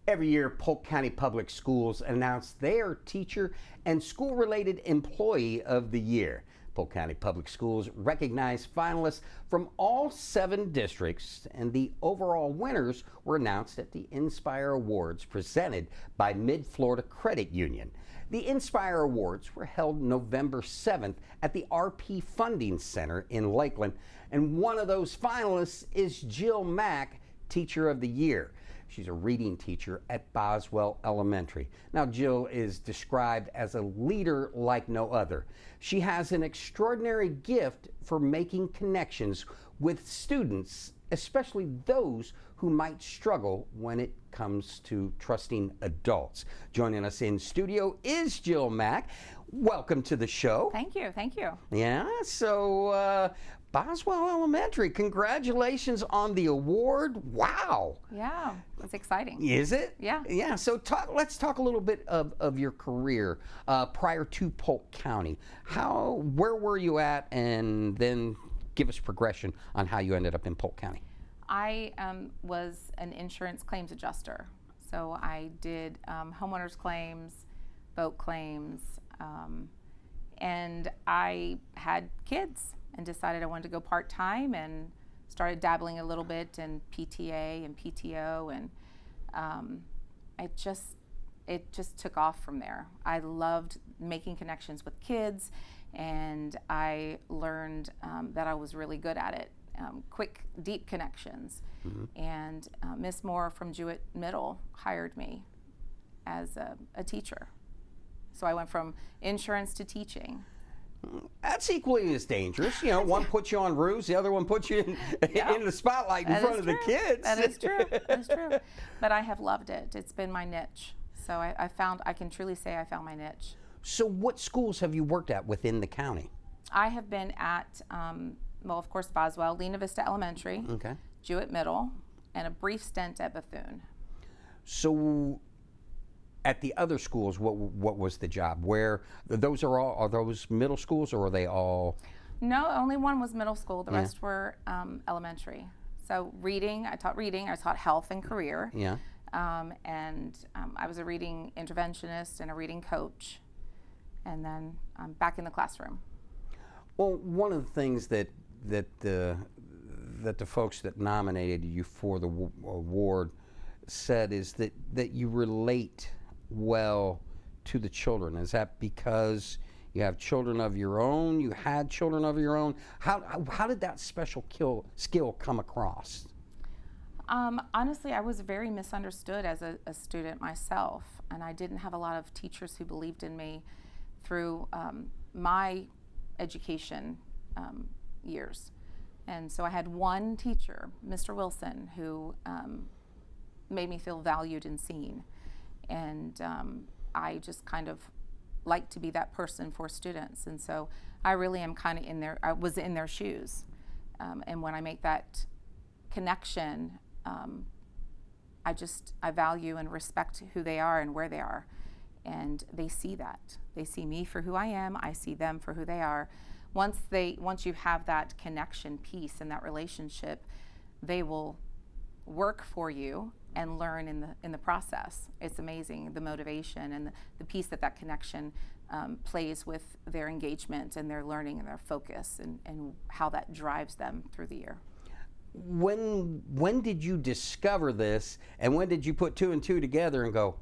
Every year, Polk County Public Schools announce their Teacher and School-Related Employee of the Year. Polk County Public Schools recognize finalists from all 7 districts, and the overall winners were announced at the Inspire Awards presented by Mid-Florida Credit Union. The Inspire Awards were held November 7th at the RP Funding Center in Lakeland, and one of those finalists is Jill Mack, Teacher of the Year. She's a reading teacher at Boswell Elementary. Now, Jill is described as a leader like no other. She has an extraordinary gift for making connections with students, especially those who might struggle when it comes to trusting adults. Joining us in studio is Jill Mack. Welcome to the show. Thank you. Thank you. Yeah, so Boswell Elementary, congratulations on the award. Wow. Yeah, it's exciting. Is it? Yeah. Yeah, so let's talk a little bit of your career prior to Polk County. Where were you at, and then give us progression on how you ended up in Polk County. I was an insurance claims adjuster. So I did homeowners claims, boat claims, and I had kids and decided I wanted to go part-time and started dabbling a little bit in PTA and PTO, and it just took off from there. I loved making connections with kids, and I learned that I was really good at it. Quick, deep connections. Mm-hmm. And Miss Moore from Jewett Middle hired me as a teacher. So I went from insurance to teaching. That's equally as dangerous. You know, one puts you on roofs, the other one puts you in the spotlight in front of the kids. That is true. That is true. But I have loved it. It's been my niche. So I can truly say I found my niche. So what schools have you worked at within the county? I have been at, well, of course, Boswell, Lena Vista Elementary, okay, Jewett Middle, and a brief stint at Bethune. So at the other schools, what was the job? Where those are those middle schools, or are they all? No, only one was middle school. The rest were elementary. So I taught health and career. Yeah. And I was a reading interventionist and a reading coach, and then I'm back in the classroom. Well, one of the things that the folks that nominated you for the award said is that you relate well to the children. Is that because you have children of your own? You had children of your own? How did that special skill come across? Honestly, I was very misunderstood as a student myself, and I didn't have a lot of teachers who believed in me through my education years. And so I had one teacher, Mr. Wilson, who made me feel valued and seen. And I just kind of like to be that person for students. And so I really am kind of I was in their shoes. And when I make that connection, I value and respect who they are and where they are. And they see that. They see me for who I am. I see them for who they are. Once you have that connection piece and that relationship, they will work for you and learn in the process. It's amazing, the motivation and the piece that connection plays with their engagement and their learning and their focus, and how that drives them through the year. When did you discover this, and when did you put 2 and 2 together and go,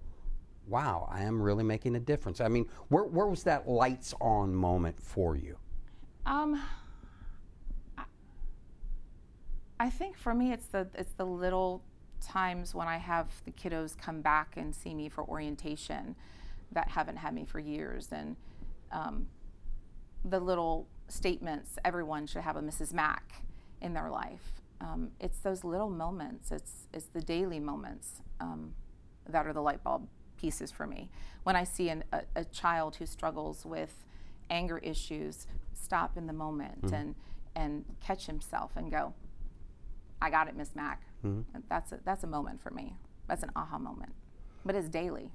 wow, I am really making a difference? I mean, where was that lights on moment for you? I think for me it's the little times when I have the kiddos come back and see me for orientation that haven't had me for years, and the little statements, everyone should have a Mrs. Mack in their life. It's those little moments, it's the daily moments that are the light bulb pieces for me. When I see a child who struggles with anger issues, stop in the moment and catch himself and go, I got it, Miss Mack. Mm-hmm. That's a moment for me. That's an aha moment. But it's daily.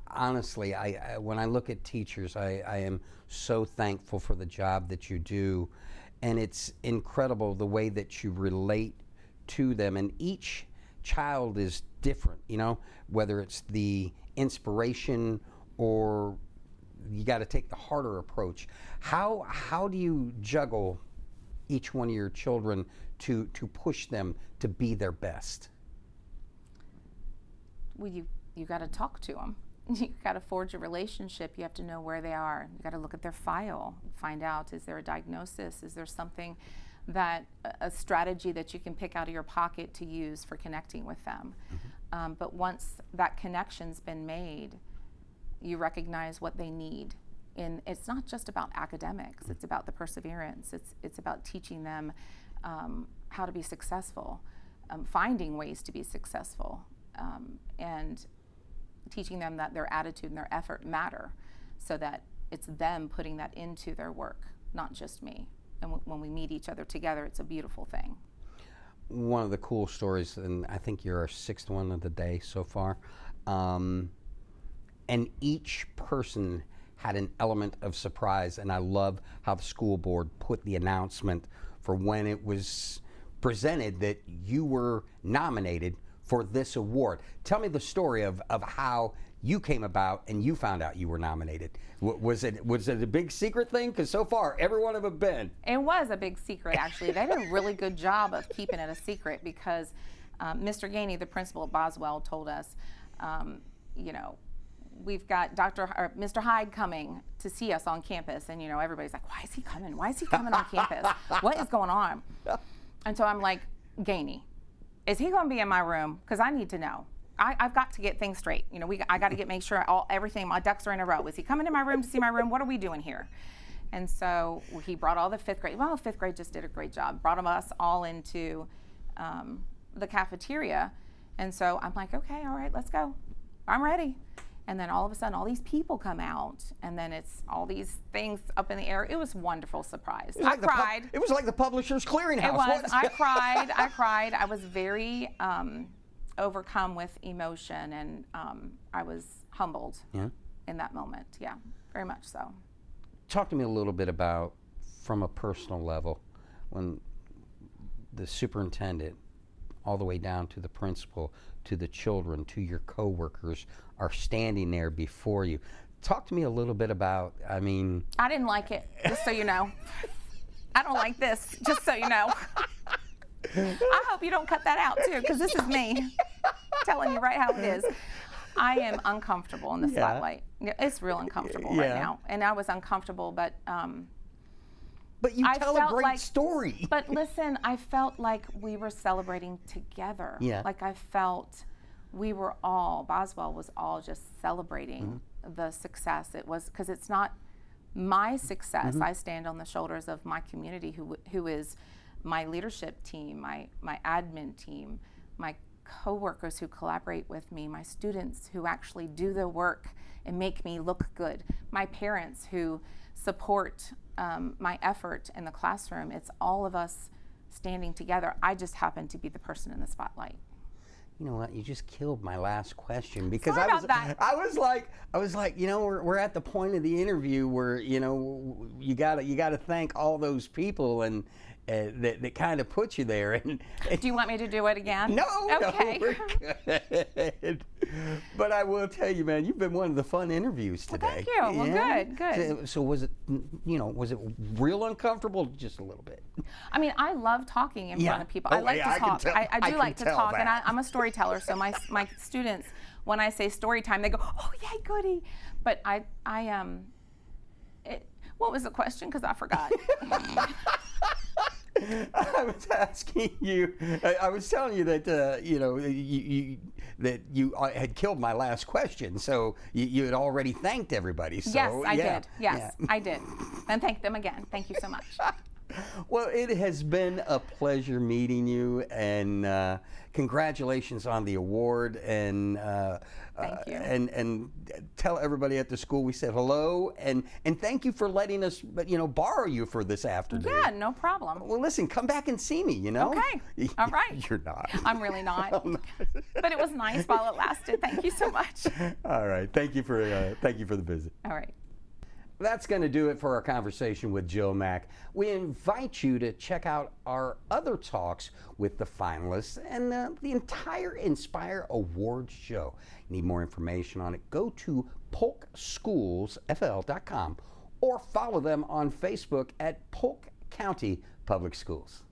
Honestly, when I look at teachers, I am so thankful for the job that you do, and it's incredible the way that you relate to them, and each child is different, you know, whether it's the inspiration or you got to take the harder approach. How do you juggle each one of your children to push them to be their best? Well, you got to talk to them. You got to forge a relationship. You have to know where they are. You got to look at their file, find out, is there a diagnosis? Is there something that, a strategy that you can pick out of your pocket to use for connecting with them? Mm-hmm. But once that connection's been made, you recognize what they need. And it's not just about academics, it's about the perseverance. It's about teaching them how to be successful, finding ways to be successful, and teaching them that their attitude and their effort matter, so that it's them putting that into their work, not just me. And when we meet each other together, it's a beautiful thing. One of the cool stories, and I think you're our 6th one of the day so far, and each person had an element of surprise, and I love how the school board put the announcement for when it was presented that you were nominated for this award. Tell me the story of how you came about and you found out you were nominated. Was it a big secret thing? Because so far, every one of them have been. It was a big secret, actually. They did a really good job of keeping it a secret, because Mr. Gainey, the principal at Boswell, told us, you know, we've got Mr. Hyde coming to see us on campus, and you know, everybody's like, why is he coming? Why is he coming on campus? What is going on? And so I'm like, Gainey, is he going to be in my room? Because I need to know. I've got to get things straight. You know, I got to make sure everything, my ducks are in a row. Is he coming to my room to see my room? What are we doing here? And so he brought all the 5th grade. Well, 5th grade just did a great job. Brought us all into the cafeteria. And so I'm like, okay, all right, let's go. I'm ready. And then all of a sudden, all these people come out, and then it's all these things up in the air. It was a wonderful surprise. I cried. It was like the Publishers Clearinghouse. It was. I cried. I cried. I was very overcome with emotion, and I was humbled in that moment. Yeah, very much so. Talk to me a little bit about, from a personal level, when the superintendent, all the way down to the principal, to the children, to your coworkers, are standing there before you. Talk to me a little bit about, I mean... I didn't like it, just so you know. I don't like this, just so you know. I hope you don't cut that out, too, because this is me telling you right how it is. I am uncomfortable in the spotlight. It's real uncomfortable right now. And I was uncomfortable, but you tell a great story. But listen, I felt like we were celebrating together. Yeah. Like I felt we were all, Boswell was all just celebrating the success. It was, because it's not my success. I stand on the shoulders of my community, who is my leadership team, my admin team, my coworkers who collaborate with me, my students who actually do the work and make me look good, my parents who support my effort in the classroom. It's all of us standing together. I just happen to be the person in the spotlight. You know what? You just killed my last question, because Sorry I was like, you know, we're at the point of the interview where, you know, you gotta thank all those people and that kind of put you there. And do you want me to do it again? No, okay. No, we're good. But I will tell you, man, you've been one of the fun interviews today. Well, thank you. Well, good. So was it, you know, was it real uncomfortable? Just a little bit. I mean, I love talking in front of people. I like to talk. I do like to talk, and I'm a storyteller. So my students, when I say story time, they go, "Oh, yay, goody!" But what was the question? Because I forgot. I was asking you. I was telling you that you know, that you had killed my last question, so you had already thanked everybody. So, yes, I did. Yes, I did, and thank them again. Thank you so much. Well, it has been a pleasure meeting you, and congratulations on the award. And thank you. And tell everybody at the school we said hello, and thank you for letting us, you know, borrow you for this afternoon. Yeah, no problem. Well, listen, come back and see me. You know. Okay. All right. You're not. I'm really not. But it was nice while it lasted. Thank you so much. All right. Thank you for the visit. All right. That's going to do it for our conversation with Jill Mack. We invite you to check out our other talks with the finalists and the entire Inspire Awards show. Need more information on it? Go to polkschoolsfl.com or follow them on Facebook at Polk County Public Schools.